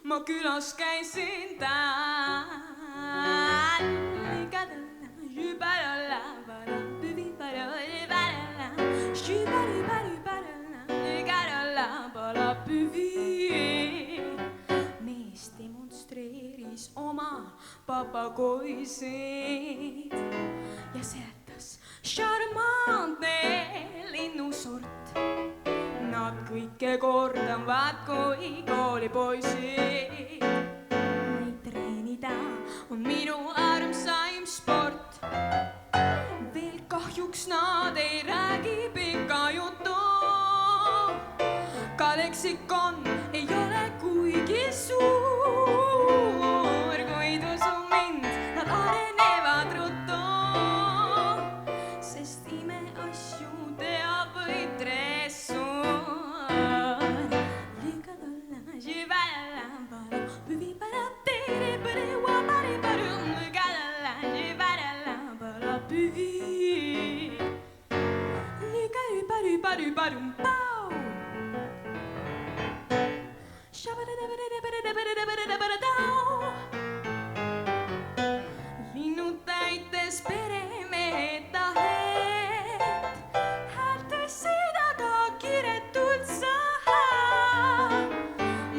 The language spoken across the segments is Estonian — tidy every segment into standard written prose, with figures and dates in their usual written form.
ma külas käisin täna. mees demonstreeris oma papagoisid ja seletas šarmantne linnusort. Nad kõike kordavad kui koolipoisid. Neid treenida on minu armsaim sport. Veel kahjuks nad ei räägi pika jutu. Ka leksikon ei ole kuigi suur, kuid usu mind, nad arenevad ruttu. Sest imeasju teab või dressuur. Lükadalla, živalla, palo, püvipara, tere, põre, wapari, parum. Lükadalla, živalla, palo, püvi. Lükari, paru, paru, parum, pau. Linnud täites peremehed tahet, häältasid aga kiretult saha.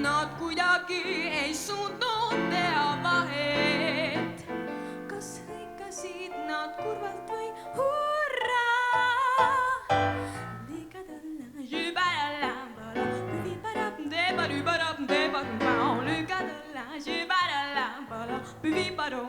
Nad kuidagi ei suutnud teha vahet, kas hõikasid nad kurvalt või hurraa. Ligadalla, jübäralla, palo, püviparab, debarübarab, debarübao. Ligadalla, jübäralla, palo, püviparu.